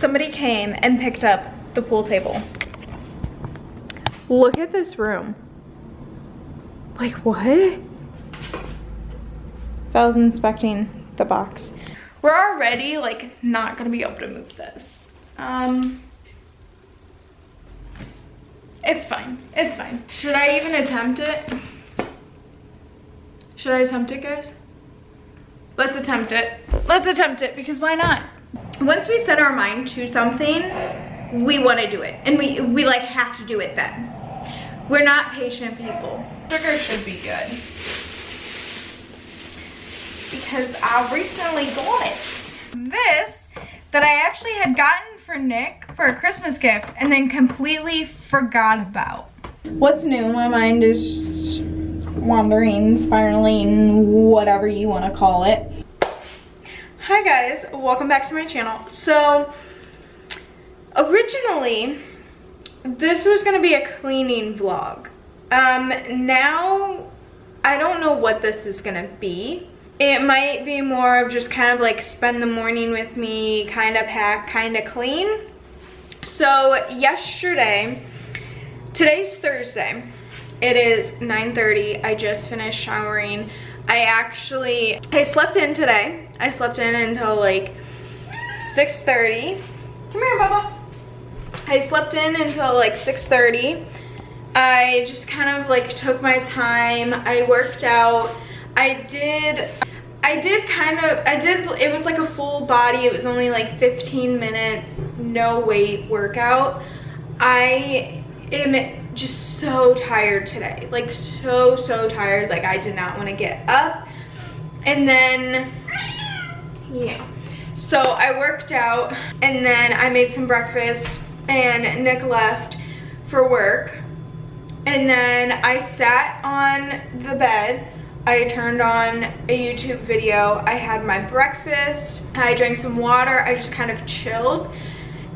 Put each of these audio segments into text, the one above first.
somebody came and picked up the pool table. Look at this room. Like, what? If I was inspecting the box. We're already, like, not gonna be able to move this. It's fine, it's fine. Should I even attempt it? Should I attempt it, guys? Let's attempt it. Let's attempt it, because why not? Once we set our mind to something, we want to do it. And we like have to do it then. We're not patient people. Sugar should be good. Because I recently got it. This that I actually had gotten for Nick for a Christmas gift and then completely forgot about. What's new? My mind is just wandering, spiraling, whatever you want to call it. Hi guys, welcome back to my channel. So originally this was gonna be a cleaning vlog. Now I don't know what this is gonna be. It might be more of just kind of like spend the morning with me, kind of pack, kind of clean. So yesterday, today's Thursday, it is 9:30. I just finished showering. I slept in today. I slept in until like 6:30. Come here, Bubba. I slept in until like 6:30. I just kind of like took my time. I worked out. It was like a full body. It was only like 15 minutes, no weight workout. I am just so tired today, like so tired. Like I did not want to get up. And then yeah, so I worked out and then I made some breakfast and Nick left for work, and then I sat on the bed. I turned on a YouTube video. I had my breakfast. I drank some water. I just kind of chilled.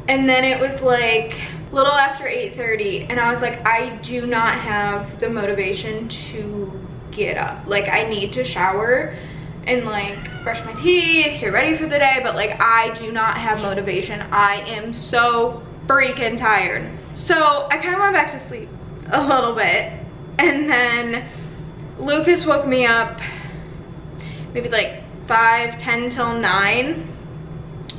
And then it was like a little after 8:30 and I was like, I do not have the motivation to get up. Like I need to shower and like brush my teeth, get ready for the day, but like I do not have motivation. I am so freaking tired. So I kind of went back to sleep a little bit, and then Lucas woke me up maybe like 5:10 till 9,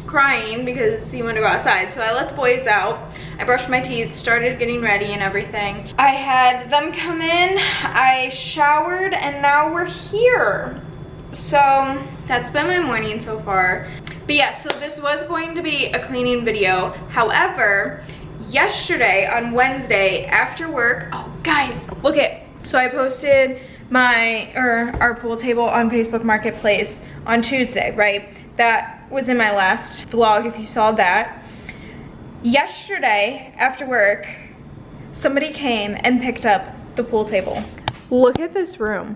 crying because he wanted to go outside. So I let the boys out. I brushed my teeth, started getting ready and everything. I had them come in, I showered, and now we're here. So that's been my morning so far. But yeah, so this was going to be a cleaning video. However, yesterday on Wednesday after work, oh guys, look it. So I posted our pool table on Facebook Marketplace on Tuesday, right? That was in my last vlog if you saw that. Yesterday after work, somebody came and picked up the pool table. Look at this room.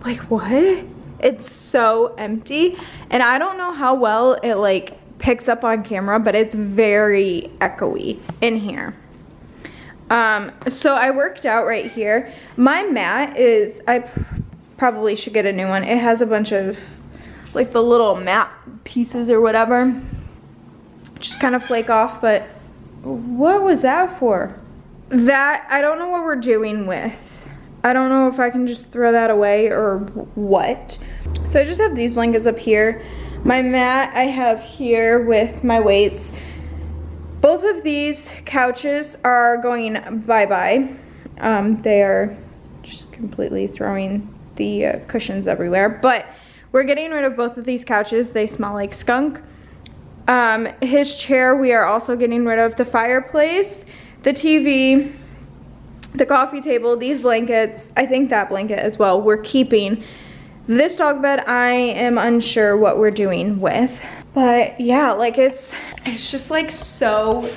Like, what? It's so empty, and I don't know how well it like picks up on camera, but it's very echoey in here. So I worked out right here. My mat is, I probably should get a new one. It has a bunch of like the little mat pieces or whatever. Just kind of flake off, but what was that for? That, I don't know what we're doing with. I don't know if I can just throw that away or what. So I just have these blankets up here. My mat I have here with my weights. Both of these couches are going bye-bye. They are just completely throwing the cushions everywhere. But we're getting rid of both of these couches. They smell like skunk. His chair we are also getting rid of. The fireplace, the TV, the coffee table, these blankets, I think that blanket as well, we're keeping. This dog bed I am unsure what we're doing with. But yeah, like it's just like so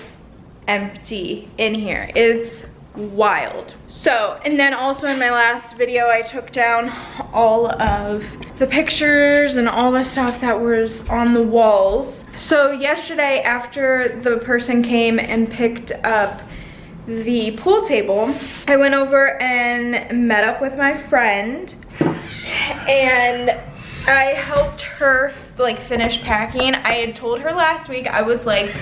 empty in here. It's wild. So, and then also in my last video I took down all of the pictures and all the stuff that was on the walls. So yesterday after the person came and picked up the pool table, I went over and met up with my friend, and I helped her like finish packing. I had told her last week, I was like,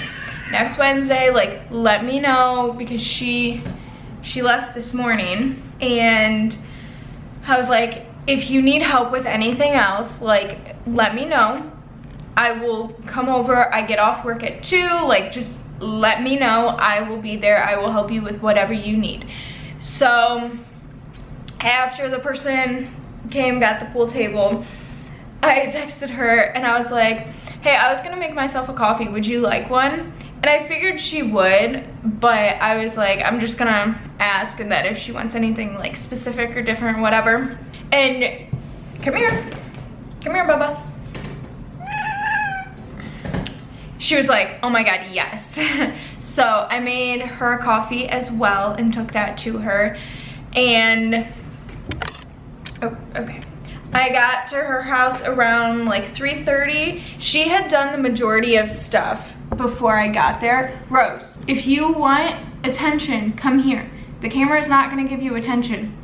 next Wednesday, like let me know, because she left this morning, and I was like, if you need help with anything else, like let me know. I will come over. I get off work at 2, like just let me know. I will be there. I will help you with whatever you need. So after the person came, got the pool table, I texted her and I was like, hey, I was gonna make myself a coffee, would you like one? And I figured she would, but I was like, I'm just gonna ask, and that if she wants anything like specific or different, whatever. And come here, Bubba. She was like, oh my God, yes. So I made her coffee as well and took that to her. And, oh, okay. I got to her house around like 3:30. She had done the majority of stuff before I got there. Rose, if you want attention, come here. The camera is not gonna give you attention.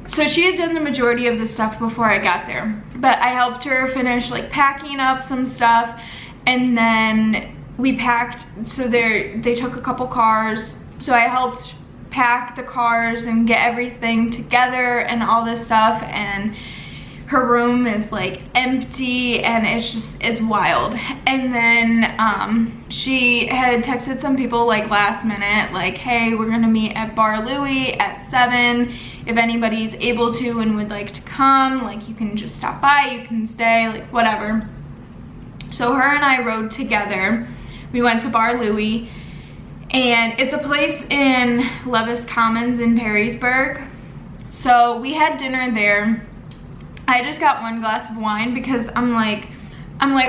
So she had done the majority of the stuff before I got there. But I helped her finish like packing up some stuff, and then we packed, so they took a couple cars. So I helped pack the cars and get everything together and all this stuff, and her room is like empty and it's wild. And then she had texted some people like last minute, like, hey, we're gonna meet at Bar Louie at 7. If anybody's able to and would like to come, like you can just stop by, you can stay, like whatever. So her and I rode together. We went to Bar Louie, and it's a place in Levis Commons in Perrysburg. So we had dinner there. I just got 1 glass of wine because I'm like,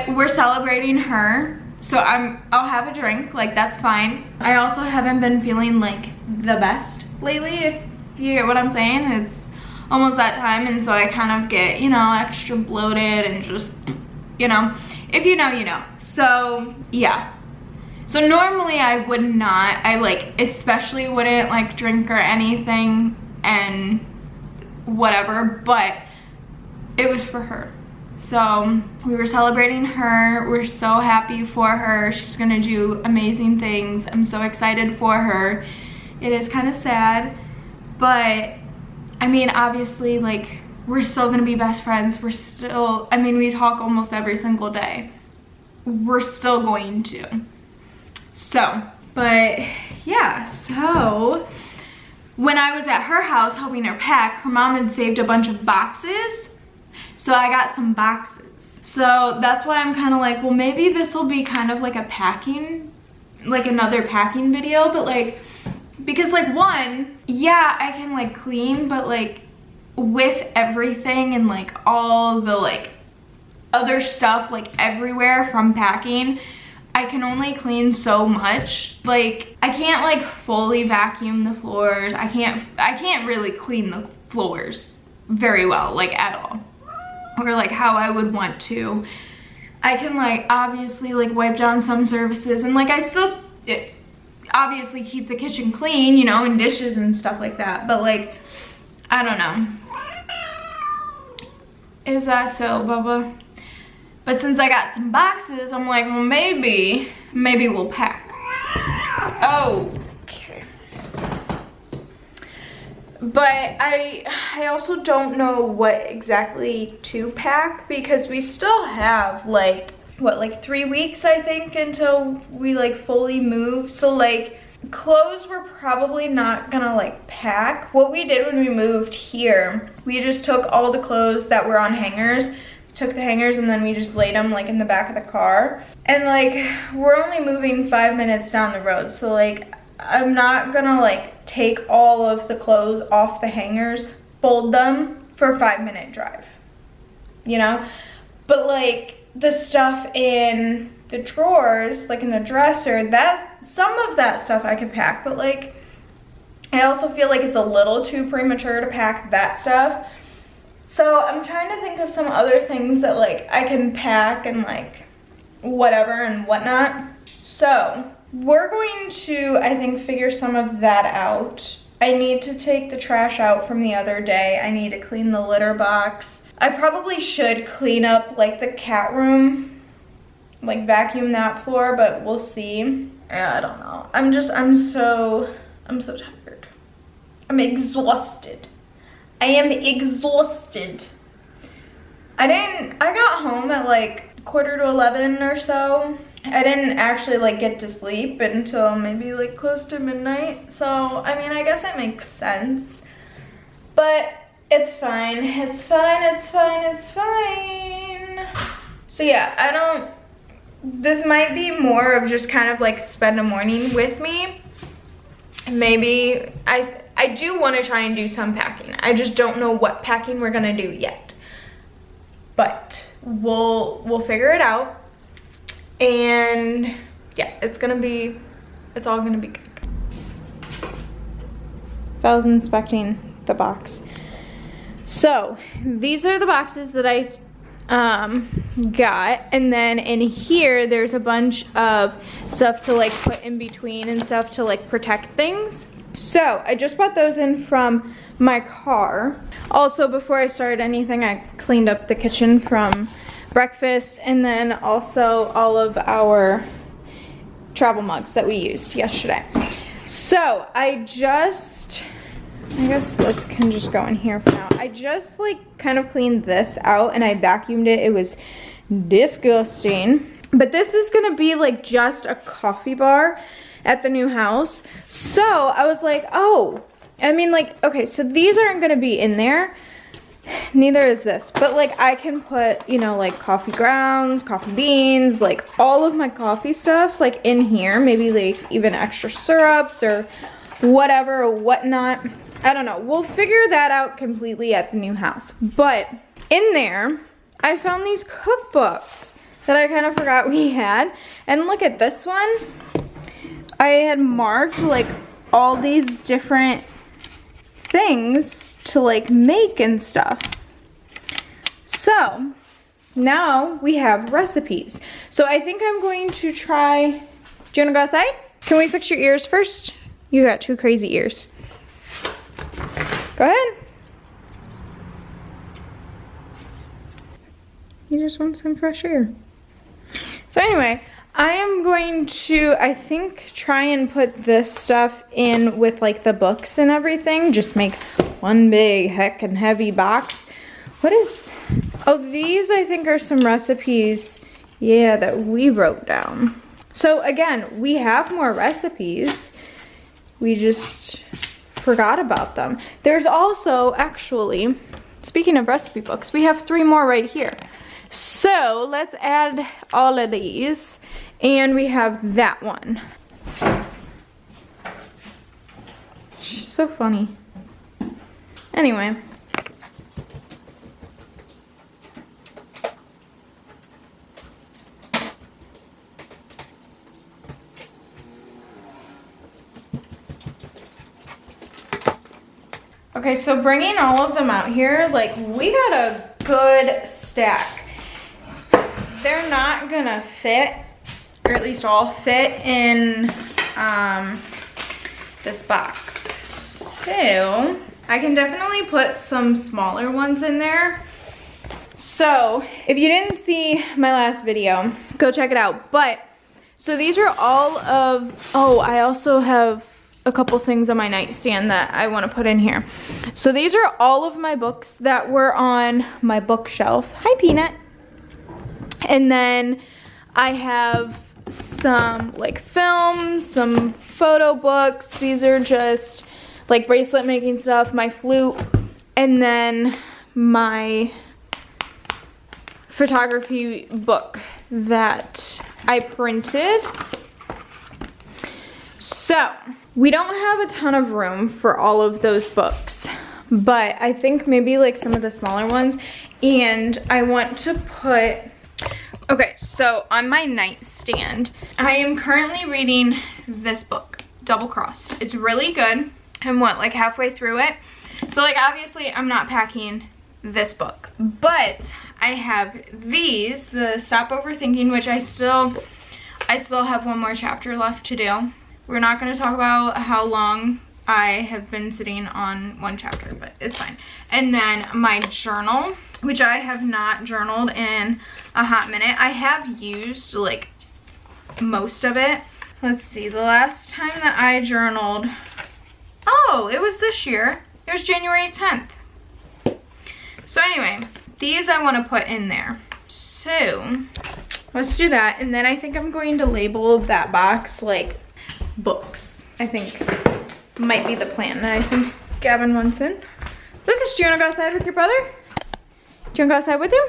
we're celebrating her, so I'll have a drink, like that's fine. I also haven't been feeling like the best lately, if you get what I'm saying. It's almost that time, and so I kind of get, you know, extra bloated and just, you know, if you know, you know. So yeah. So normally I would not, I like especially wouldn't like drink or anything and whatever, but it was for her. So we were celebrating her. We're so happy for her. She's gonna do amazing things. I'm so excited for her. It is kind of sad, but I mean, obviously, like, we're still gonna be best friends. We're still, I mean, we talk almost every single day. We're still going to. So, but yeah, so when I was at her house helping her pack, her mom had saved a bunch of boxes. So I got some boxes. So that's why I'm kind of like, well, maybe this will be kind of like a packing, like another packing video, but like, because like one, yeah, I can like clean, but like with everything and like all the like other stuff like everywhere from packing, I can only clean so much. Like I can't like fully vacuum the floors. I can't really clean the floors very well, like at all, or like how I would want to. I can like obviously like wipe down some surfaces, and like I still obviously keep the kitchen clean, you know, and dishes and stuff like that, but like I don't know. Is that so, Bubba? But since I got some boxes, I'm like, well, maybe we'll pack. Oh, okay. But I also don't know what exactly to pack, because we still have like, what, like 3 weeks, I think, until we like fully move. So like clothes we're probably not gonna like pack. What we did when we moved here, we just took all the clothes that were on hangers, took the hangers, and then we just laid them like in the back of the car. And like we're only moving 5 minutes down the road, so like I'm not gonna like take all of the clothes off the hangers, fold them for a 5-minute drive, you know? But like the stuff in the drawers, like in the dresser, that some of that stuff I can pack, but like I also feel like it's a little too premature to pack that stuff. So I'm trying to think of some other things that like I can pack and like whatever and whatnot. So we're going to, I think, figure some of that out. I need to take the trash out from the other day. I need to clean the litter box. I probably should clean up like the cat room, like vacuum that floor, but we'll see. Yeah, I don't know. I'm so tired. I'm exhausted. I am exhausted. I got home at like 10:45 or so. I didn't actually like get to sleep until maybe like close to midnight. So, I mean, I guess it makes sense. But it's fine. It's fine. It's fine. It's fine. So yeah, this might be more of just kind of like spend a morning with me. Maybe I do want to try and do some packing. I just don't know what packing we're gonna do yet. But we'll figure it out. And yeah, it's all gonna be good. I was inspecting the box. So these are the boxes that I got, and then in here there's a bunch of stuff to like put in between and stuff to like protect things. So I just brought those in from my car. Also, before I started anything, I cleaned up the kitchen from breakfast, and then also all of our travel mugs that we used yesterday. So I guess this can just go in here for now. I just like kind of cleaned this out and I vacuumed it. It was disgusting. But this is gonna be like just a coffee bar at the new house. So I was like, oh, I mean like, okay, so these aren't gonna be in there. Neither is this, but like I can put, you know, like coffee grounds, coffee beans, like all of my coffee stuff like in here, maybe like even extra syrups or whatever or whatnot. I don't know, we'll figure that out completely at the new house. But in there, I found these cookbooks that I kind of forgot we had. And look at this one. I had marked like all these different things to like make and stuff. So now we have recipes. So I think I'm going to try, do you wanna go outside? Can we fix your ears first? You got two crazy ears. Go ahead. You just want some fresh air. So anyway, I am going to, I think, try and put this stuff in with like the books and everything. Just make one big heckin' heavy box. What is, oh, these I think are some recipes, yeah, that we wrote down. So again, we have more recipes. We just forgot about them. There's also, actually, speaking of recipe books, we have 3 more right here. So let's add all of these, and we have that one. She's so funny. Anyway. Okay, so bringing all of them out here, like we got a good stack. They're not gonna fit, or at least all fit in this box. So I can definitely put some smaller ones in there. So if you didn't see my last video, go check it out. But so these are all of, oh, I also have a couple things on my nightstand that I want to put in here. So these are all of my books that were on my bookshelf. Hi, Peanut. And then I have some like films, some photo books. These are just like bracelet making stuff, my flute, and then my photography book that I printed. So we don't have a ton of room for all of those books, but I think maybe like some of the smaller ones. And I want to put, okay, so on my nightstand, I am currently reading this book, Double Cross. It's really good. I'm like halfway through it. So like obviously I'm not packing this book, but I have these, the Stop Overthinking, which I still have one more chapter left to do. We're not going to talk about how long I have been sitting on one chapter, but it's fine. And then my journal. which I have not journaled in a hot minute. I have used like most of it. Let's see, the last time that I journaled, oh, it was this year. It was January 10th. So anyway, these I want to put in there. So let's do that. And then I think I'm going to label that box like books. I think might be the plan. And I think Gavin wants in. Lucas, do you want to go outside with your brother? Do you want to go outside with him?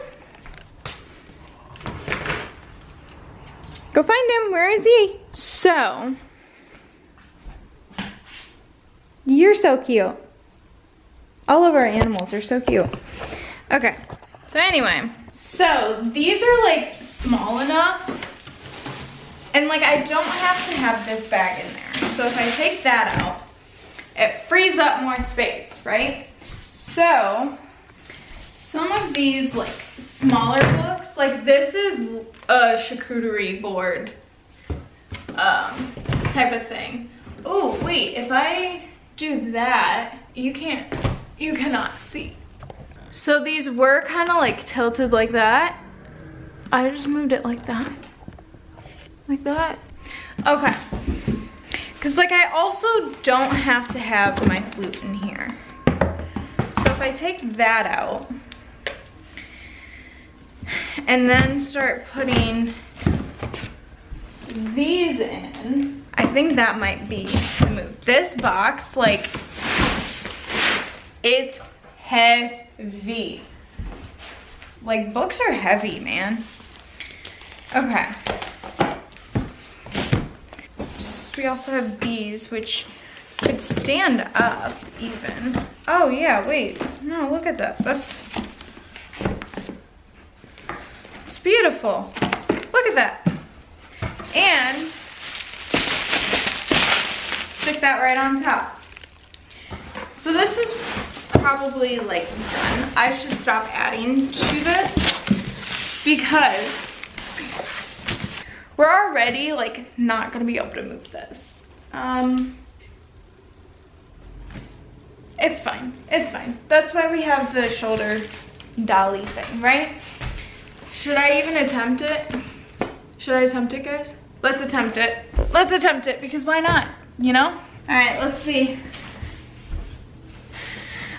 Go find him. Where is he? So, you're so cute. All of our animals are so cute. Okay, so anyway, so these are like small enough, and like I don't have to have this bag in there. So if I take that out, it frees up more space, right? So some of these like smaller books, like this is a charcuterie board type of thing. Oh wait, if I do that, you cannot see. So these were kind of like tilted like that. I just moved it like that. Like that. Okay. Cause like I also don't have to have my flute in here. So if I take that out and then start putting these in, I think that might be the move. This box, like, it's heavy. Like, books are heavy, man. Okay. Oops. We also have these, which could stand up even. Oh yeah, wait. No, look at that. That's beautiful. Look at that. And stick that right on top. So this is probably like done. I should stop adding to this because we're already like not gonna be able to move this. It's fine, it's fine. That's why we have the shoulder dolly thing, right? Should I even attempt it? Should I attempt it, guys? Let's attempt it. Let's attempt it, because why not, you know? All right, let's see.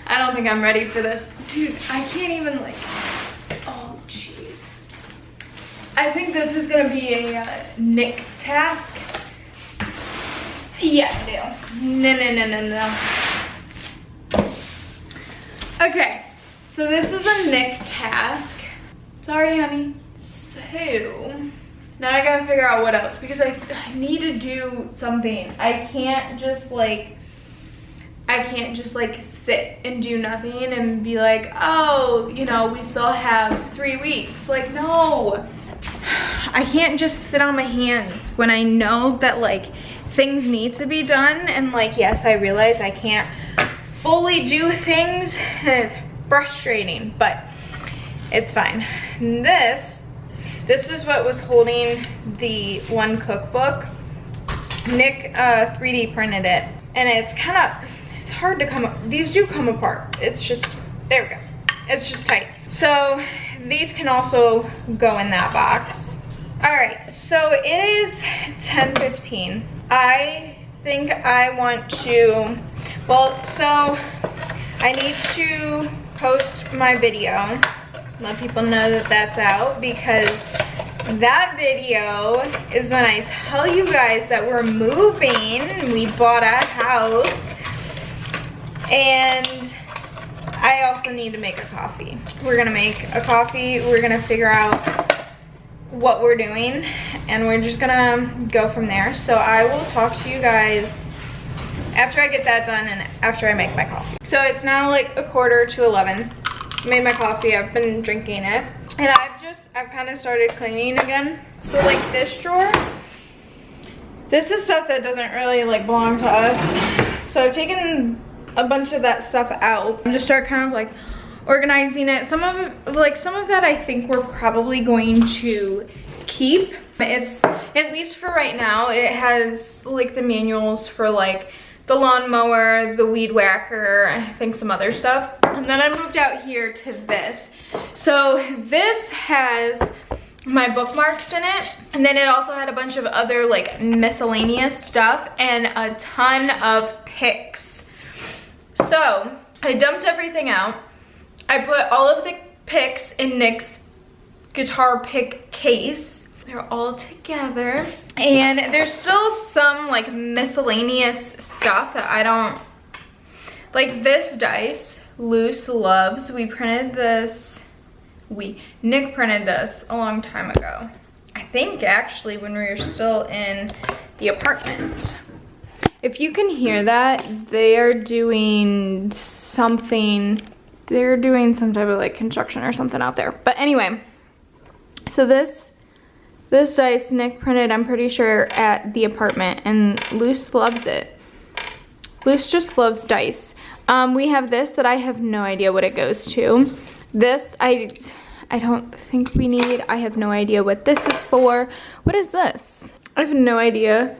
I don't think I'm ready for this. Dude, I can't even like, oh jeez. I think this is gonna be a Nick task. Yeah, no. Okay, so this is a Nick task. Sorry, honey. So, now I gotta figure out what else, because I need to do something. I can't just like sit and do nothing and be like, oh, you know, we still have 3 weeks. Like, no. I can't just sit on my hands when I know that like things need to be done. And like, yes, I realize I can't fully do things and it's frustrating, but it's fine. And this is what was holding the one cookbook. Nick 3D printed it, and it's hard to come up. These do come apart. It's just, there we go. It's just tight. So these can also go in that box. All right, so it is 10:15. I think I want to, well, so I need to post my video, let people know that that's out, because that video is when I tell you guys that we're moving. We bought a house, and I also need to make a coffee. We're gonna make a coffee, we're gonna figure out what we're doing, and we're just gonna go from there. So I will talk to you guys after I get that done and after I make my coffee. So it's now like 11:15. Made my coffee, I've been drinking it, and I've kind of started cleaning again. So like this drawer, this is stuff that doesn't really like belong to us. So I've taken a bunch of that stuff out and just start kind of like organizing it. Some of that I think we're probably going to keep. It's, at least for right now, it has like the manuals for like the lawnmower, the weed whacker, I think some other stuff. And then I moved out here to this. So this has my bookmarks in it, and then it also had a bunch of other like miscellaneous stuff and a ton of picks. So I dumped everything out. I put all of the picks in Nick's guitar pick case. They're all together, and there's still some like miscellaneous stuff that I don't like. This dice Luce loves. We printed this, Nick printed this a long time ago, I think actually when we were still in the apartment. If you can hear that, they are doing something, they're doing some type of like construction or something out there. But anyway, so this dice Nick printed, I'm pretty sure, at the apartment, and Luce loves it. Luce just loves dice. We have this that I have no idea what it goes to. This, I don't think we need. I have no idea what this is for. What is this? I have no idea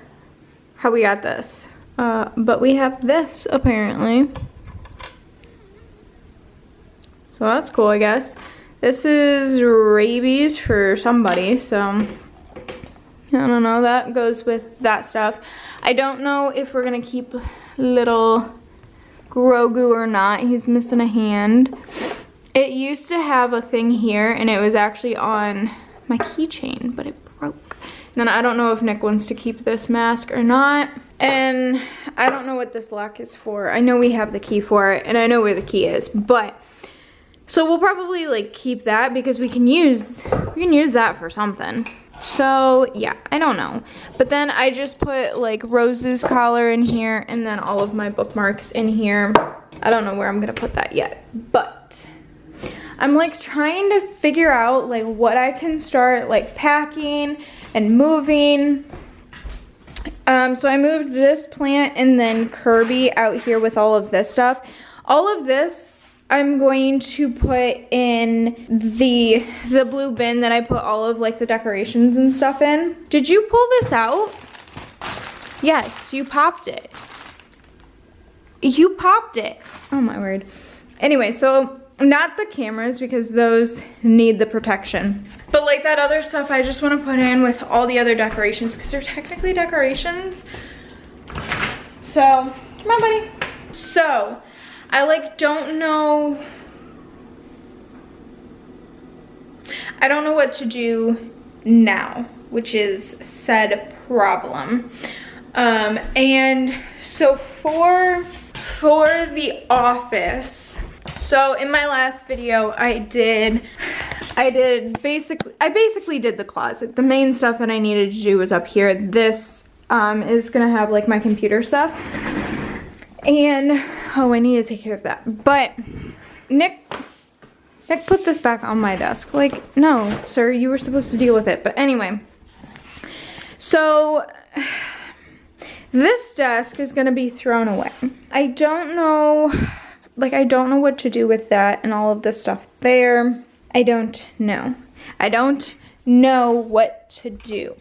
how we got this. But we have this, apparently. So that's cool, I guess. This is rabies for somebody, so I don't know. That goes with that stuff. I don't know if we're gonna keep little Grogu or not. He's missing a hand. It used to have a thing here, and it was actually on my keychain, but it broke. And then I don't know if Nick wants to keep this mask or not. And I don't know what this lock is for. I know we have the key for it, and I know where the key is, but so we'll probably like keep that because we can use that for something. So yeah, I don't know. But then I just put like Rose's collar in here, and then all of my bookmarks in here. I don't know where I'm gonna put that yet, but I'm like trying to figure out like what I can start like packing and moving. So I moved this plant and then Kirby out here with all of this stuff. All of this I'm going to put in the blue bin that I put all of like the decorations and stuff in. Did you pull this out? Yes, you popped it. You popped it. Oh my word. Anyway, so not the cameras because those need the protection. But like that other stuff I just want to put in with all the other decorations because they're technically decorations. So, come on buddy. So, I like don't know what to do now, which is said problem. And so for the office, so in my last video I basically did the closet. The main stuff that I needed to do was up here. This is gonna have like my computer stuff, and oh, I need to take care of that. But Nick put this back on my desk. Like, no, sir, you were supposed to deal with it. But anyway, so this desk is gonna be thrown away. I don't know what to do with that and all of this stuff there. I don't know what to do.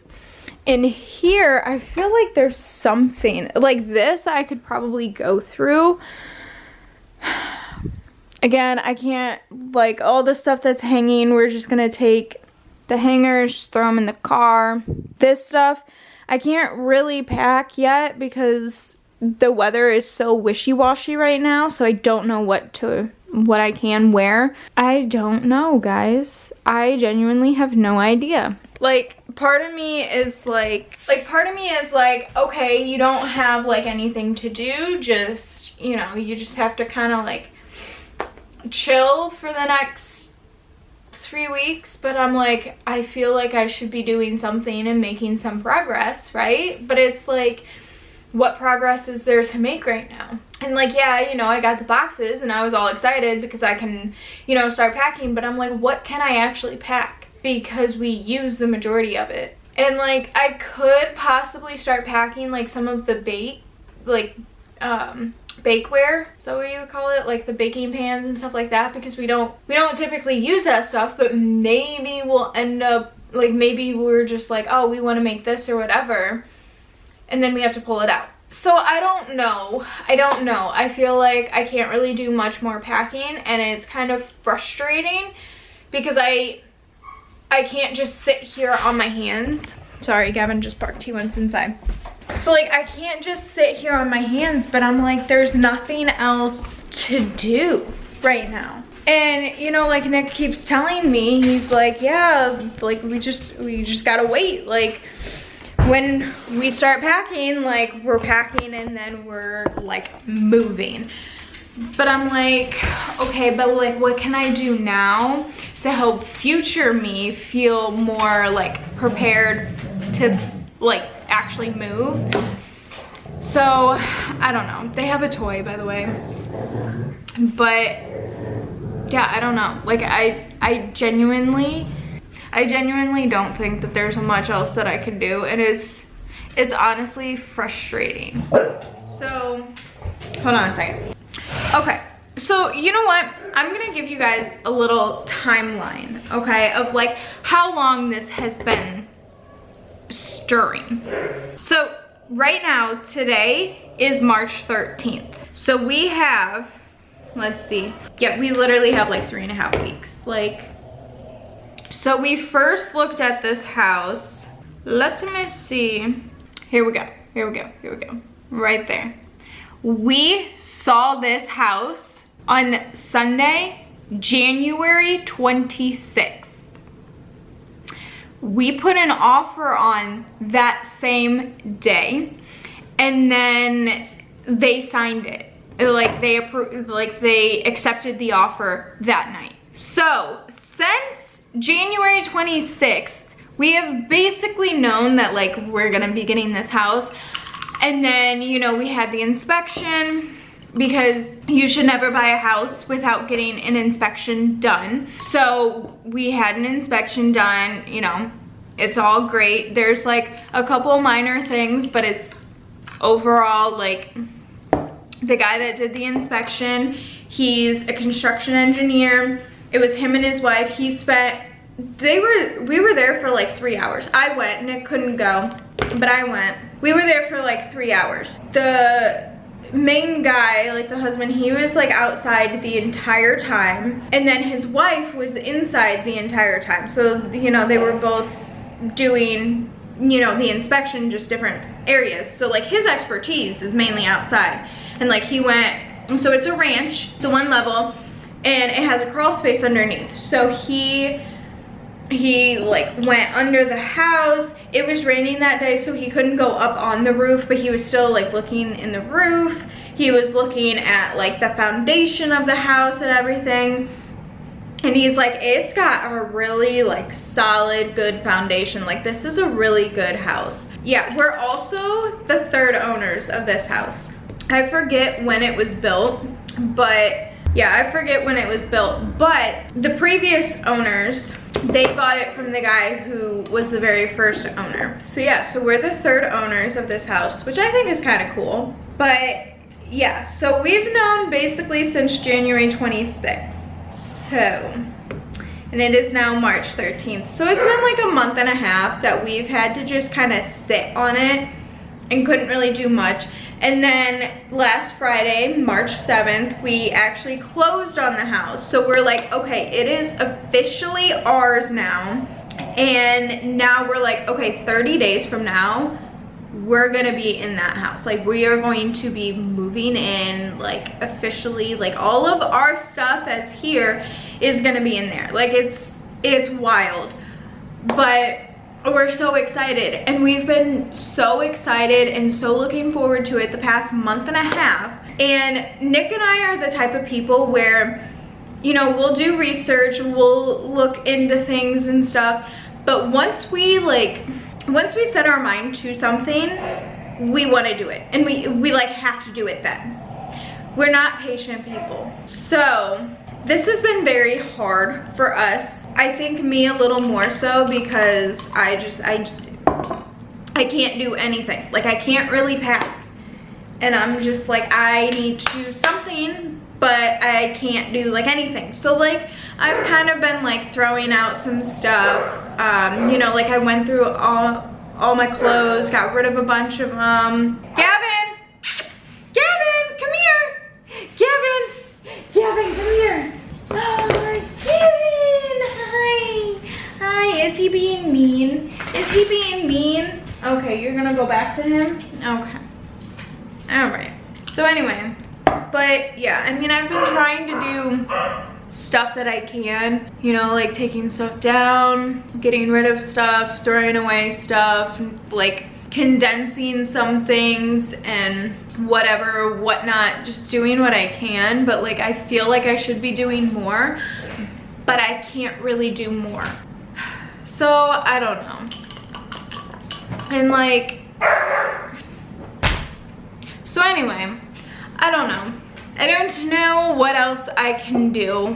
In here, I feel like there's something like this I could probably go through. Again, I can't, like all the stuff that's hanging, we're just gonna take the hangers, just throw them in the car. This stuff, I can't really pack yet because the weather is so wishy-washy right now, so I don't know what I can wear. I don't know, guys. I genuinely have no idea. Like, part of me is like, okay, you don't have like anything to do, just, you know, you just have to kind of like chill for the next 3 weeks. But I'm like, I feel like I should be doing something and making some progress, right? But it's like, what progress is there to make right now? And like, yeah, you know, I got the boxes and I was all excited because I can, you know, start packing, but I'm like, what can I actually pack? Because we use the majority of it. And like, I could possibly start packing like some of the bakeware, is that what you would call it? Like the baking pans and stuff like that, because we don't typically use that stuff, but maybe we'll end up, like maybe we're just like, oh, we want to make this or whatever, and then we have to pull it out. So I don't know. I feel like I can't really do much more packing, and it's kind of frustrating because I can't just sit here on my hands. Sorry, Gavin just barked. He went inside. So like I can't just sit here on my hands, but I'm like, there's nothing else to do right now. And you know, like Nick keeps telling me, he's like, yeah, like we just gotta wait. Like when we start packing, like we're packing and then we're like moving. But I'm like, okay, but like what can I do now to help future me feel more like prepared to like actually move? So I don't know. They have a toy, by the way, but yeah, I don't know. Like I genuinely don't think that there's much else that I can do, and it's honestly frustrating. So hold on a second. Okay, so you know what? I'm gonna give you guys a little timeline, okay, of like how long this has been stirring. So right now, today is March 13th. So we have, let's see, yeah, we literally have like 3.5 weeks. Like, so we first looked at this house. Let me see. Here we go, right there. We saw this house on Sunday, January 26th. We put an offer on that same day, and then they signed it. Like they approved, like they accepted the offer that night. So since January 26th, we have basically known that like we're gonna be getting this house. And then, you know, we had the inspection, because you should never buy a house without getting an inspection done. So we had an inspection done, you know, it's all great. There's like a couple minor things, but it's overall like the guy that did the inspection, he's a construction engineer. It was him and his wife. He spent, we were there for like 3 hours. I went, Nick couldn't go, but I went. We were there for like 3 hours. The main guy, like the husband, he was like outside the entire time, and then his wife was inside the entire time. So, you know, they were both doing, you know, the inspection, just different areas. So like his expertise is mainly outside, and like he went, so it's a ranch, it's a 1 level, and it has a crawl space underneath. So he like went under the house. It was raining that day, so he couldn't go up on the roof, but he was still like looking in the roof. He was looking at like the foundation of the house and everything, and he's like, it's got a really like solid, good foundation. Like this is a really good house. Yeah, we're also the 3rd owners of this house. I forget when it was built, but yeah, I forget when it was built, but the previous owners, they bought it from the guy who was the very first owner. So yeah, so we're the 3rd owners of this house, which I think is kind of cool. But yeah, so we've known basically since January 26th. So, and it is now March 13th. So it's been like a month and a half that we've had to just kind of sit on it and couldn't really do much. And then last Friday, March 7th, we actually closed on the house. So we're like, okay, it is officially ours now. And now we're like, okay, 30 days from now, we're gonna be in that house. Like we are going to be moving in, like officially, like all of our stuff that's here is gonna be in there. Like it's wild, but we're so excited, and we've been so excited and so looking forward to it the past month and a half. And Nick and I are the type of people where, you know, we'll do research, we'll look into things and stuff, but once we set our mind to something, we want to do it, and we like have to do it then. We're not patient people. So this has been very hard for us. I think me a little more so, because I can't do anything. Like I can't really pack, and I'm just like, I need to do something, but I can't do like anything. So like I've kind of been like throwing out some stuff. You know, like I went through all my clothes, got rid of a bunch of them. Gavin, he being mean? Is he being mean? Okay, you're gonna go back to him? Okay. All right. So anyway, but yeah, I mean, I've been trying to do stuff that I can, you know, like taking stuff down, getting rid of stuff, throwing away stuff, like condensing some things and whatever, whatnot, just doing what I can. But like, I feel like I should be doing more, but I can't really do more. So I don't know. And like, so anyway, I don't know. I don't know what else I can do.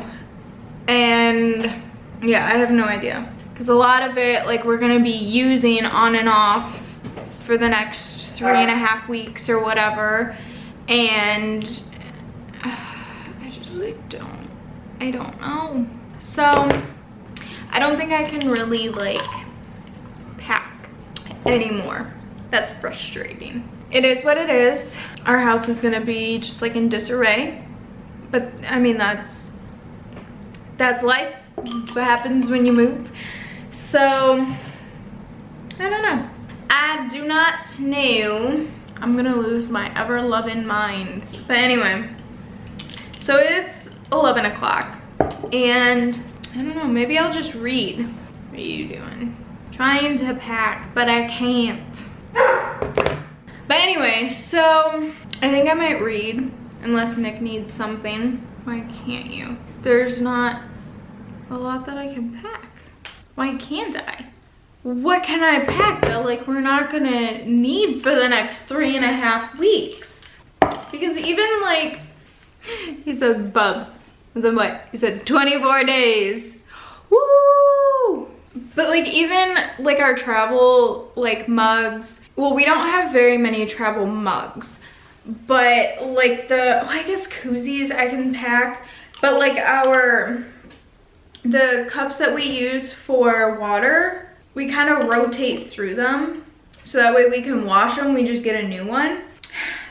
And yeah, I have no idea. Because a lot of it, like, we're gonna be using on and off for the next 3.5 weeks or whatever. And I just like I don't know. So I don't think I can really like pack anymore. That's frustrating. It is what it is. Our house is gonna be just like in disarray. But I mean, that's life. That's what happens when you move. So I don't know. I do not know. I'm gonna lose my ever-loving mind. But anyway, so it's 11 o'clock and I don't know, maybe I'll just read. What are you doing? Trying to pack, but I can't. But anyway, so I think I might read unless Nick needs something. Why can't you? There's not a lot that I can pack. Why can't I? What can I pack that like we're not gonna need for the next 3.5 weeks? Because even like, he said, bub. I said what? He said 24 days. Woo! But like even like our travel like mugs, well, we don't have very many travel mugs, but like I guess koozies I can pack, but like the cups that we use for water, we kind of rotate through them. So that way we can wash them, we just get a new one.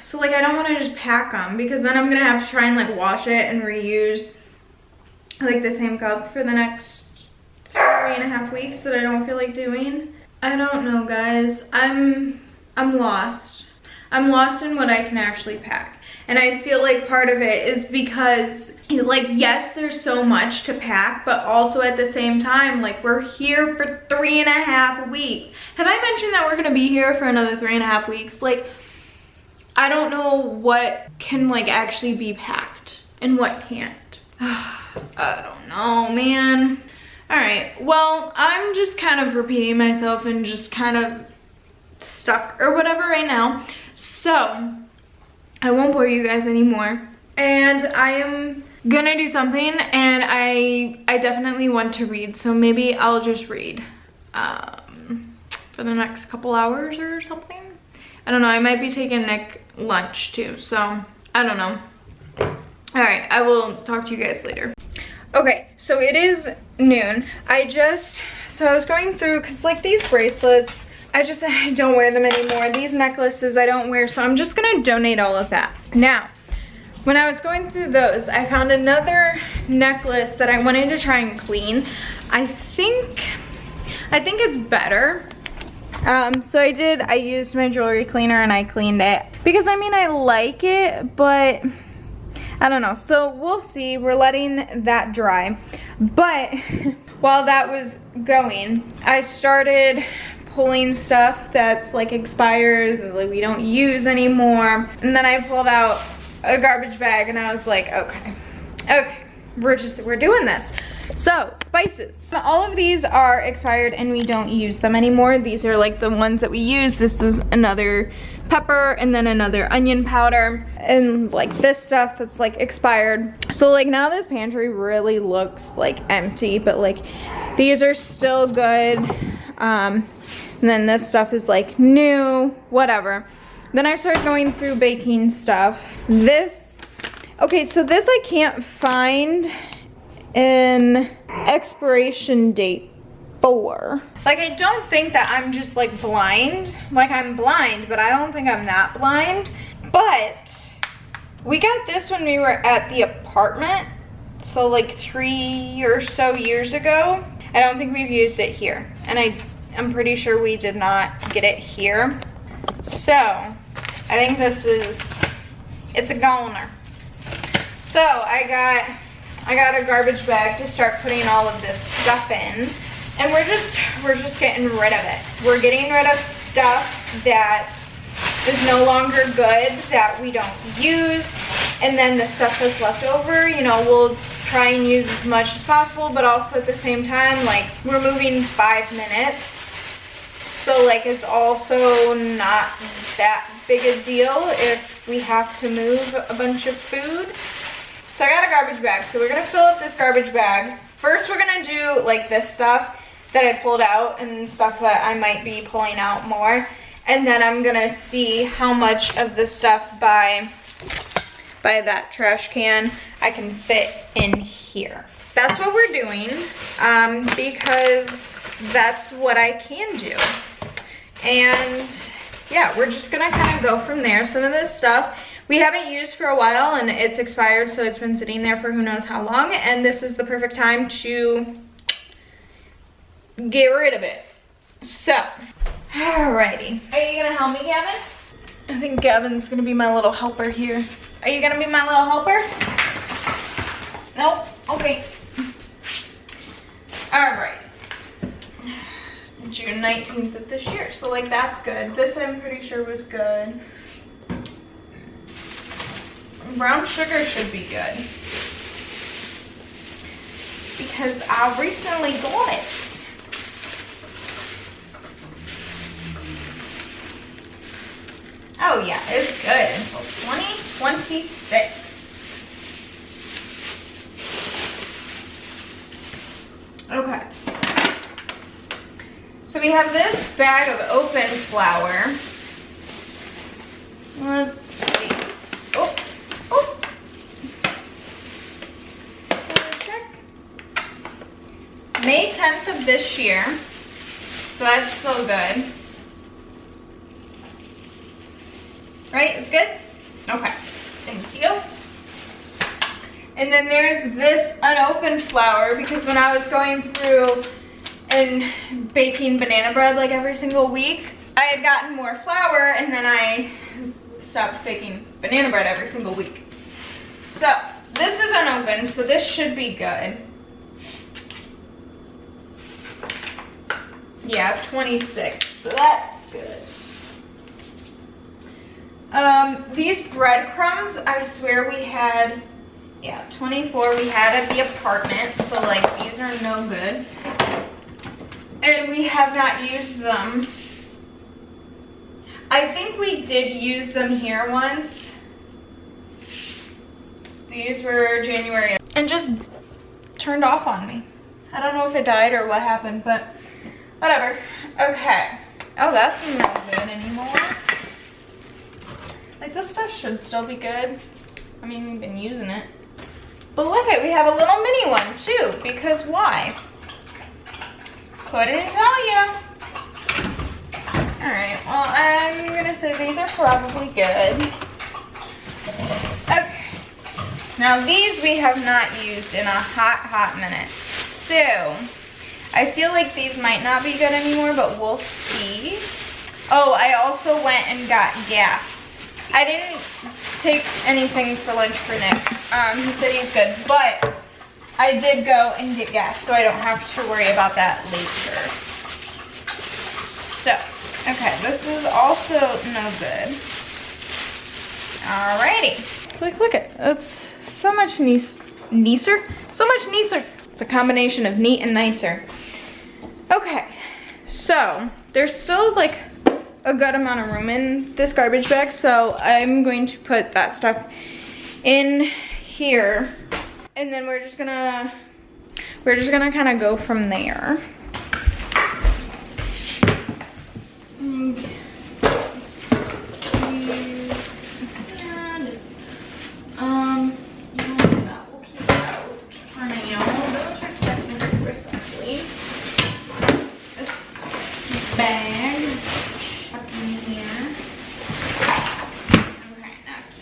So like I don't want to just pack them because then I'm gonna have to try and like wash it and reuse like the same cup for the next 3.5 weeks that I don't feel like doing. I don't know, guys. I'm lost. I'm lost in what I can actually pack. And I feel like part of it is because like, yes, there's so much to pack, but also at the same time, like we're here for 3.5 weeks. Have I mentioned that we're gonna be here for another 3.5 weeks? Like, I don't know what can like actually be packed and what can't. I don't know, man. All right, well, I'm just kind of repeating myself and just kind of stuck or whatever right now. So I won't bore you guys anymore. And I am gonna do something, and I definitely want to read, so maybe I'll just read for the next couple hours or something. I don't know, I might be taking Nick lunch too, so I don't know. All right, I will talk to you guys later. Okay, so it is noon. So I was going through, cause like these bracelets, I don't wear them anymore. These necklaces I don't wear, so I'm just gonna donate all of that. Now, when I was going through those, I found another necklace that I wanted to try and clean. I think it's better. So I used my jewelry cleaner and I cleaned it. Because I mean, I like it, but I don't know. So we'll see, we're letting that dry. But while that was going, I started pulling stuff that's like expired, that like we don't use anymore. And then I pulled out a garbage bag and I was like, okay, we're doing this. So spices, all of these are expired and we don't use them anymore. These are like the ones that we use. This is another pepper and then another onion powder and like this stuff that's like expired. So like now this pantry really looks like empty, but like these are still good. And then this stuff is like new, whatever. Then I started going through baking stuff. Okay, so this I can't find an expiration date for. Like, I don't think that I'm just like blind. Like, I'm blind, but I don't think I'm that blind. But we got this when we were at the apartment. So like 3 or so years ago. I don't think we've used it here. And I'm pretty sure we did not get it here. So I think it's a goner. So I got a garbage bag to start putting all of this stuff in. And we're just getting rid of it. We're getting rid of stuff that is no longer good, that we don't use. And then the stuff that's left over, you know, we'll try and use as much as possible, but also at the same time, like, we're moving 5 minutes. So like, it's also not that big a deal if we have to move a bunch of food. So I got a garbage bag. So we're gonna fill up this garbage bag. First, we're gonna do like this stuff that I pulled out and stuff that I might be pulling out more. And then I'm gonna see how much of the stuff by that trash can I can fit in here. That's what we're doing because that's what I can do. And yeah, we're just gonna kind of go from there. Some of this stuff we haven't used for a while and it's expired, so it's been sitting there for who knows how long, and this is the perfect time to get rid of it. So, alrighty. Are you gonna help me, Gavin? I think Gavin's gonna be my little helper here. Are you gonna be my little helper? Nope, okay. Alright. June 19th of this year, so like that's good. This I'm pretty sure was good. Brown sugar should be good because I recently got it. Oh yeah, it's good until 2026. Okay. So we have this bag of open flour. Let's see. Oh. Check. May 10th of this year. So that's still good. Right, it's good? Okay, thank you. And then there's this unopened flour, because when I was going through and baking banana bread like every single week, I had gotten more flour and then I stopped baking banana bread every single week. So this is unopened, so this should be good. Yeah, 26, so that's good. These breadcrumbs, I swear we had, yeah, 24 we had at the apartment, so like these are no good. And we have not used them. I think we did use them here once. These were January and just turned off on me. I don't know if it died or what happened, but whatever. Okay. Oh, that's not good anymore. Like, this stuff should still be good. I mean, we've been using it. But look at, we have a little mini one too, because why? Couldn't tell you. Alright, well, I'm gonna say these are probably good. Okay. Now these we have not used in a hot minute. So, I feel like these might not be good anymore, but we'll see. Oh, I also went and got gas. I didn't take anything for lunch for Nick. He said he's good, but I did go and get gas, so I don't have to worry about that later. So, okay, this is also no good. Alrighty. So like, look at, it's so much nicer. So much nicer. It's a combination of neat and nicer. Okay, so there's still like a good amount of room in this garbage bag, so I'm going to put that stuff in here, and then we're just gonna kind of go from there. We'll keep it out for now. Double check that for assembly. This bag.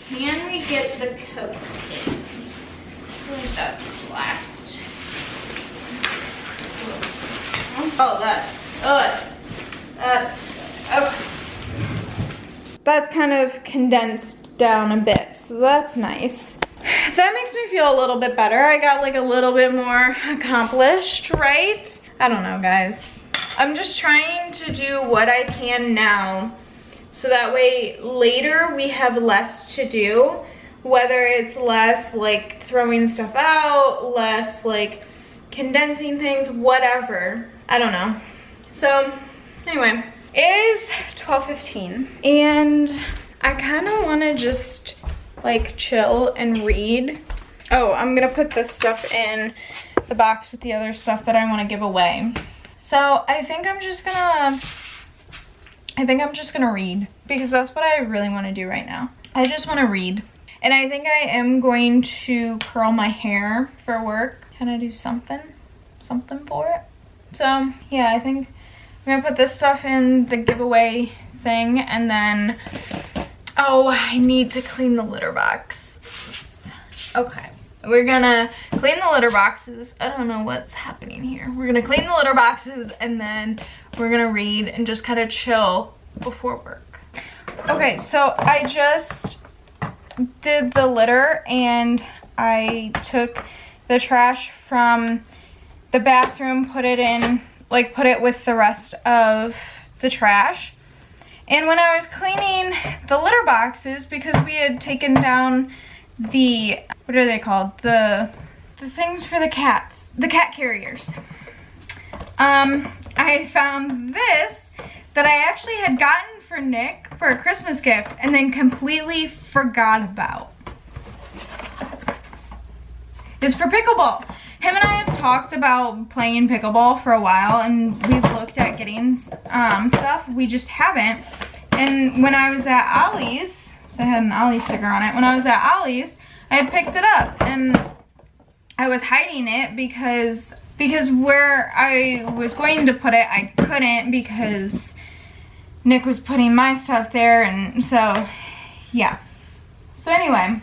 Can we get the coat in? I feel like that's the last. Oh, that's good. That's good. Okay. That's kind of condensed down a bit, so that's nice. That makes me feel a little bit better. I got like a little bit more accomplished, right? I don't know, guys. I'm just trying to do what I can now so that way later we have less to do, whether it's less like throwing stuff out, less like condensing things, whatever. I don't know. So anyway, it is 12:15 and I kind of want to just like chill and read. Oh, I'm gonna put this stuff in the box with the other stuff that I want to give away. So I think I'm just gonna read because that's what I really want to do right now. I just want to read. And I think I am going to curl my hair for work. Can I do something for it? So yeah, I think I'm gonna put this stuff in the giveaway thing, and then, oh, I need to clean the litter box. Okay, we're gonna clean the litter boxes. I don't know what's happening here. We're gonna clean the litter boxes and then we're gonna read and just kind of chill before work. Okay, so I just did the litter and I took the trash from the bathroom, put it in, like put it with the rest of the trash. And when I was cleaning the litter boxes, because we had taken down the, what are they called? The things for the cats, the cat carriers. I found this that I actually had gotten for Nick for a Christmas gift and then completely forgot about. It's for pickleball. Him and I have talked about playing pickleball for a while and we've looked at getting stuff. We just haven't. And when I was at Ollie's, so I had an Ollie sticker on it. When I was at Ollie's, I had picked it up and I was hiding it because where I was going to put it, I couldn't because Nick was putting my stuff there, and so yeah. So anyway,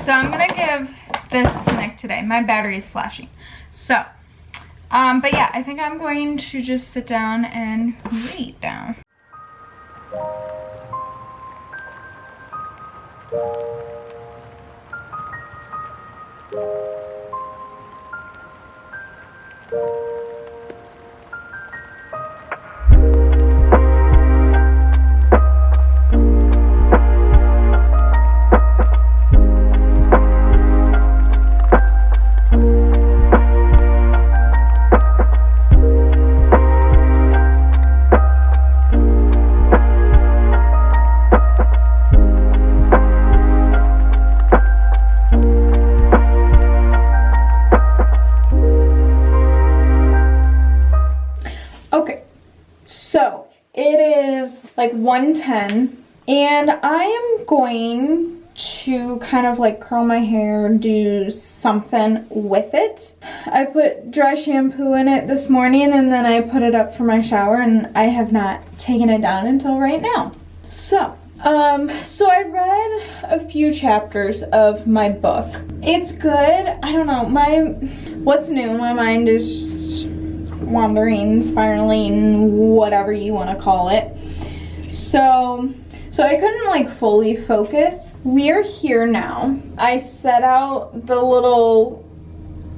so I'm gonna give this to Nick today. My battery is flashing. So, but yeah, I think I'm going to just sit down and read now. So it is like 1:10 and I am going to kind of like curl my hair, do something with it. I put dry shampoo in it this morning and then I put it up for my shower and I have not taken it down until right now. So I read a few chapters of my book. It's good. I don't know, what's new, my mind is just wandering, spiraling, whatever you want to call it. So I couldn't like fully focus. We're here now. I set out the little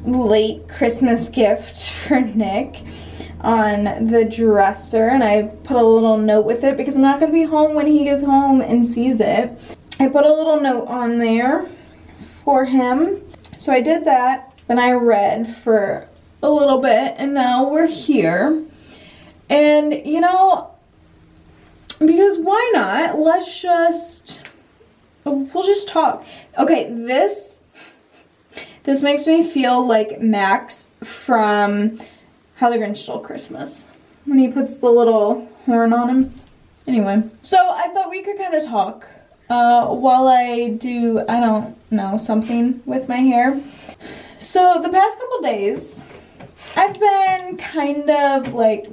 late Christmas gift for Nick on the dresser and I put a little note with it because I'm not going to be home when he gets home and sees it. I put a little note on there for him. So I did that. Then I read for a little bit and now we're here. And you know, because why not? We'll just talk. Okay, this makes me feel like Max from How the Grinch Stole Christmas when he puts the little horn on him. Anyway, so I thought we could kind of talk while I do, I don't know, something with my hair. So the past couple days I've been kind of like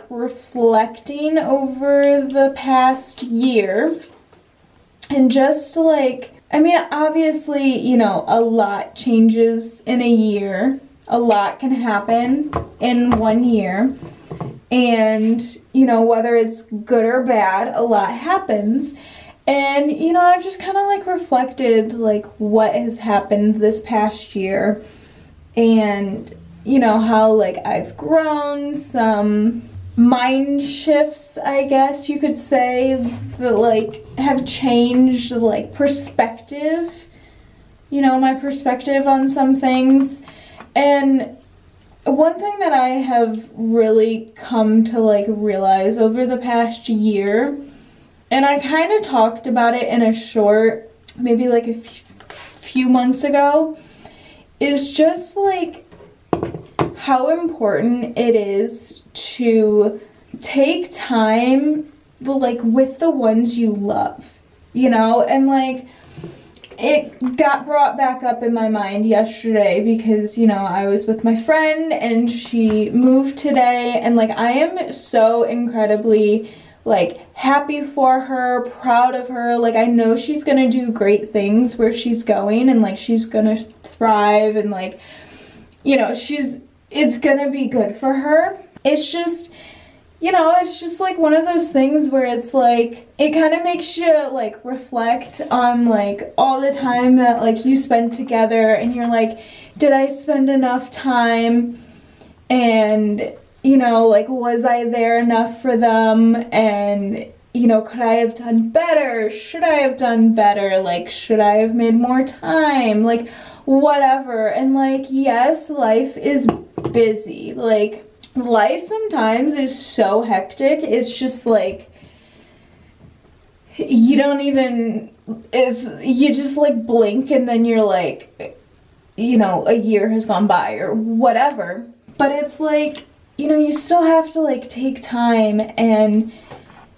reflecting over the past year and just like, I mean, obviously, you know, a lot changes in a year. a lot can happen in 1 year. And, you know, whether it's good or bad, a lot happens. And, you know, I've just kind of like reflected like what has happened this past year. And, you know, how like I've grown, some mind shifts, I guess you could say, that like have changed like perspective, you know, my perspective on some things. And one thing that I have really come to like realize over the past year, and I kind of talked about it in a short, maybe like a few months ago, is just like how important it is to take time like with the ones you love, you know. And like it got brought back up in my mind yesterday because, you know, I was with my friend and she moved today, and like I am so incredibly like happy for her, proud of her. Like I know she's gonna do great things where she's going, and like she's gonna thrive, and like, you know, it's gonna be good for her. It's just, you know, it's just like one of those things where it's like, it kind of makes you like reflect on like all the time that like you spend together, and you're like, did I spend enough time? And, you know, like, was I there enough for them? And, you know, could I have done better? Should I have done better? Like, should I have made more time? Like, whatever. And like, yes, life is busy. Like, life sometimes is so hectic. It's just like, you don't even, you just like blink and then you're like, you know, a year has gone by or whatever. But it's like, you know, you still have to like take time and,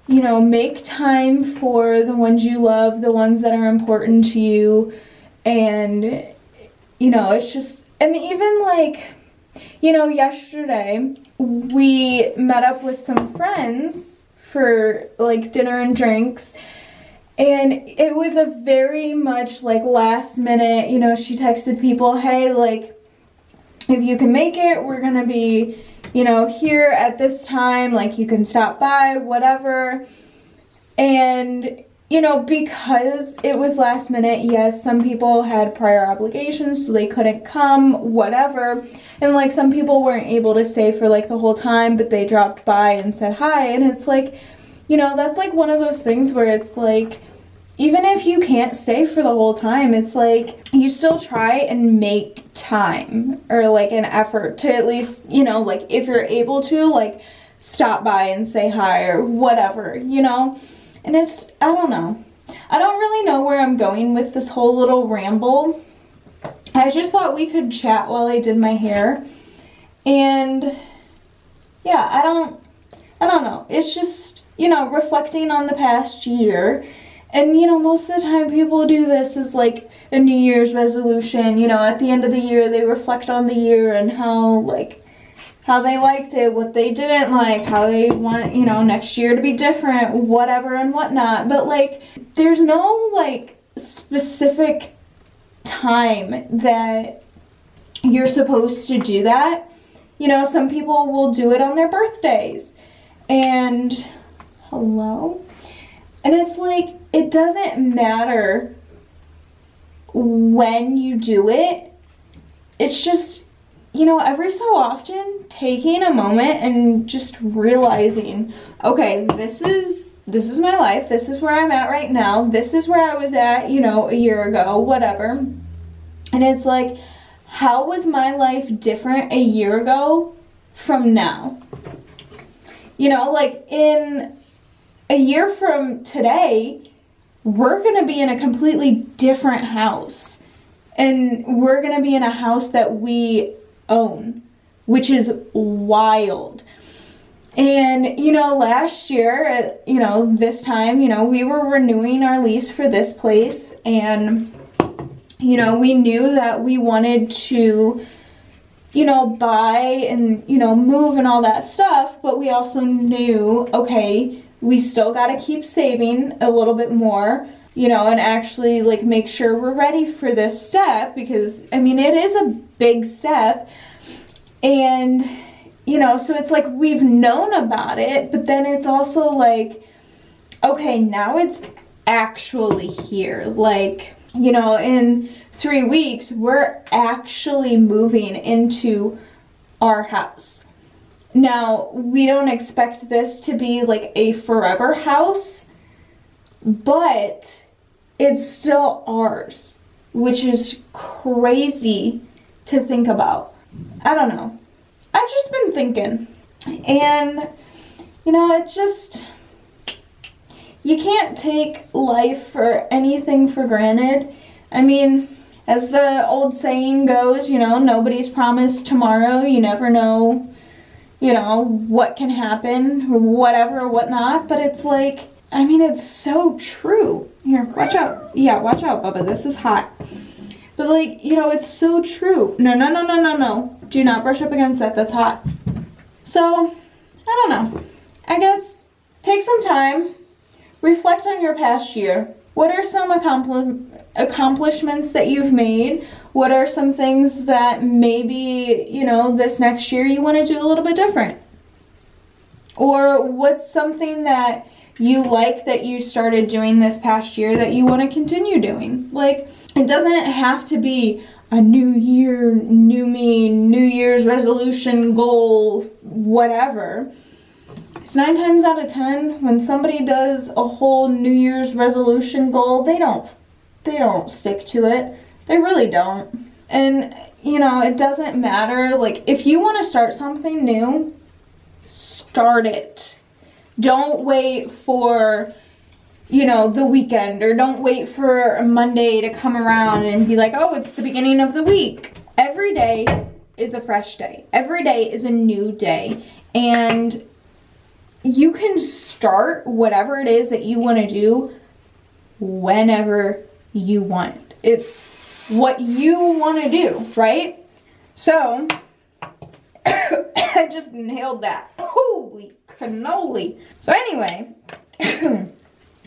you know, make time for the ones you love, the ones that are important to you. And, you know, it's just, and even like, you know, yesterday we met up with some friends for like dinner and drinks, and it was a very much like last minute, you know, she texted people, hey, like, if you can make it, we're gonna be, you know, here at this time, like you can stop by, whatever. And, you know, because it was last minute, yes, some people had prior obligations, so they couldn't come, whatever. And like some people weren't able to stay for like the whole time, but they dropped by and said hi. And it's like, you know, that's like one of those things where it's like, even if you can't stay for the whole time, it's like you still try and make time or like an effort to at least, you know, like if you're able to, like stop by and say hi or whatever, you know. And it's, I don't know. I don't really know where I'm going with this whole little ramble. I just thought we could chat while I did my hair. And yeah, I don't know. It's just, you know, reflecting on the past year. And, you know, most of the time people do this as like a New Year's resolution. You know, at the end of the year, they reflect on the year and how, like, how they liked it, what they didn't like, how they want, you know, next year to be different, whatever and whatnot. But, like, there's no, like, specific time that you're supposed to do that. You know, some people will do it on their birthdays. And, hello? And it's like, it doesn't matter when you do it. It's just, you know, every so often taking a moment and just realizing, okay, this is my life. This is where I'm at right now. This is where I was at, you know, a year ago, whatever. And it's like, how was my life different a year ago from now? You know, like in a year from today, we're gonna be in a completely different house. And we're gonna be in a house that we own, which is wild. And, you know, last year, you know, this time, you know, we were renewing our lease for this place, and, you know, we knew that we wanted to, you know, buy and, you know, move and all that stuff, but we also knew, okay, we still got to keep saving a little bit more, you know, and actually like make sure we're ready for this step, because I mean, it is a big step. And, you know, so it's like we've known about it, but then it's also like, okay, now it's actually here. Like, you know, in 3 weeks, we're actually moving into our house. Now, we don't expect this to be like a forever house, but it's still ours, which is crazy to think about. I don't know. I've just been thinking, and you know, it just, you can't take life or anything for granted. I mean, as the old saying goes, you know, nobody's promised tomorrow. You never know, you know, what can happen or whatever, whatnot. But it's like, I mean, it's so true. Here, watch out. Yeah, watch out, Bubba. This is hot. But like, you know, it's so true. No, no, no, no, no, no. Do not brush up against that. That's hot. So, I don't know. I guess take some time. Reflect on your past year. What are some accomplishments that you've made? What are some things that maybe, you know, this next year you want to do a little bit different? Or what's something that you like that you started doing this past year that you want to continue doing? Like, it doesn't have to be a new year, new me, New Year's resolution, goal, whatever. Because 9 times out of 10, when somebody does a whole New Year's resolution goal, they don't stick to it. They really don't. And, you know, it doesn't matter. Like, if you want to start something new, start it. Don't wait for, you know, the weekend, or don't wait for a Monday to come around and be like, oh, it's the beginning of the week. Every day is a fresh day. Every day is a new day. And you can start whatever it is that you want to do whenever you want. It's what you want to do, right? So, I just nailed that. Holy cannoli. So anyway,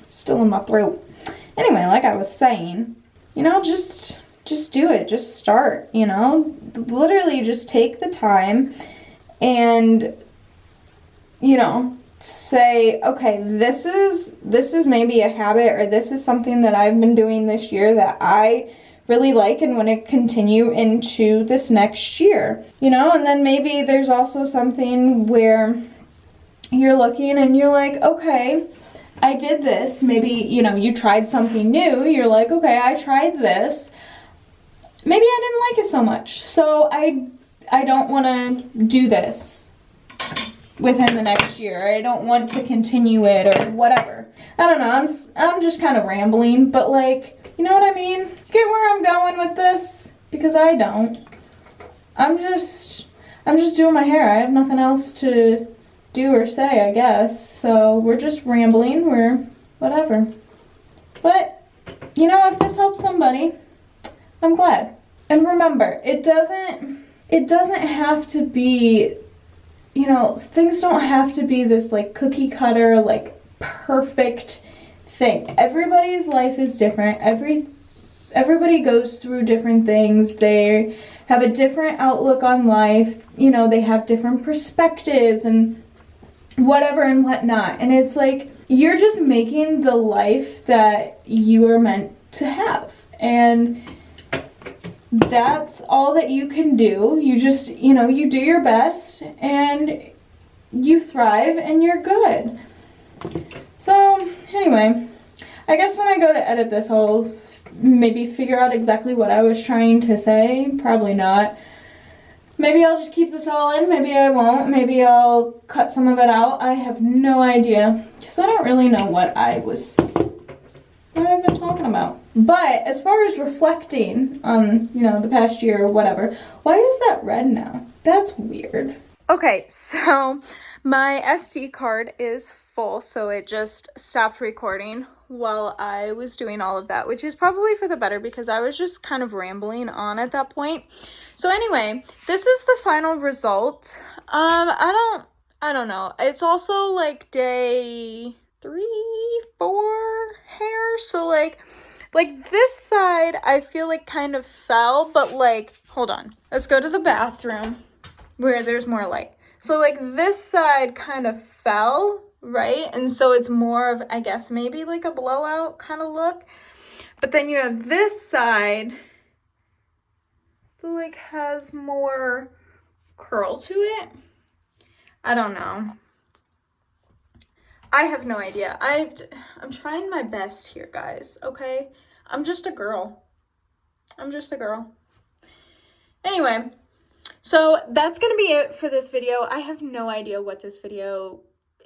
still in my throat. Anyway, like I was saying, you know, just do it. Just start, you know. Literally just take the time and, you know, say, okay, this is maybe a habit, or this is something that I've been doing this year that I really like and want to continue into this next year, you know. And then maybe there's also something where you're looking and you're like, okay, I did this. Maybe, you know, you tried something new. You're like, okay, I tried this. Maybe I didn't like it so much, so I don't want to do this within the next year. I don't want to continue it, or whatever. I don't know. I'm just kind of rambling, but like, you know what I mean? Get where I'm going with this? Because I don't. I'm just doing my hair. I have nothing else to do or say, I guess. So we're just rambling. We're whatever. But, you know, if this helps somebody, I'm glad. And remember, it doesn't have to be, you know, things don't have to be this like cookie cutter, like perfect thing. Everybody's life is different. Everybody goes through different things. They have a different outlook on life. You know, they have different perspectives and whatever and whatnot. And it's like, you're just making the life that you are meant to have. And that's all that you can do. You just, you know, you do your best and you thrive and you're good. So anyway, I guess when I go to edit this, I'll maybe figure out exactly what I was trying to say. Probably not. Maybe I'll just keep this all in. Maybe I won't. Maybe I'll cut some of it out. I have no idea, because I don't really know what I've been talking about. But as far as reflecting on, you know, the past year or whatever, why is that red now? That's weird. Okay, so my SD card is full, so it just stopped recording while I was doing all of that, which is probably for the better because I was just kind of rambling on at that point. So anyway, this is the final result. I don't know. It's also like day 3, 4 hair, so like this side I feel like kind of fell, but like, hold on, let's go to the bathroom where there's more light. So like this side kind of fell, right? And so it's more of, I guess, maybe like a blowout kind of look. But then you have this side that like has more curl to it. I don't know. I have no idea. I'm trying my best here, guys, okay? I'm just a girl. Anyway, so that's gonna be it for this video. I have no idea what this video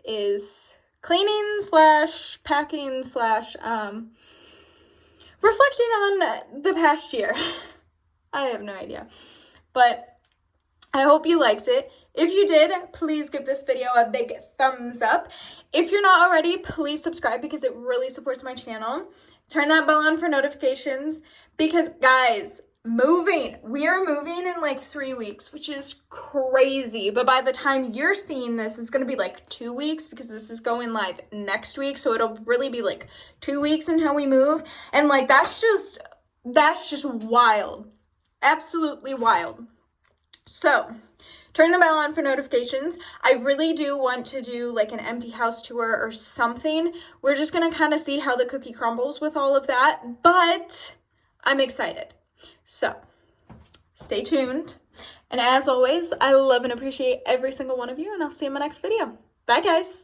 is. Cleaning slash packing slash reflecting on the past year. I have no idea. But I hope you liked it. If you did, please give this video a big thumbs up. If you're not already, please subscribe because it really supports my channel. Turn that bell on for notifications because, guys, we are moving in like 3 weeks, which is crazy. But by the time you're seeing this, it's going to be like 2 weeks because this is going live next week. So it'll really be like 2 weeks until we move. And like, that's just wild. Absolutely wild. So turn the bell on for notifications. I really do want to do like an empty house tour or something. We're just going to kind of see how the cookie crumbles with all of that, but I'm excited. So stay tuned. And as always, I love and appreciate every single one of you, and I'll see you in my next video. Bye, guys.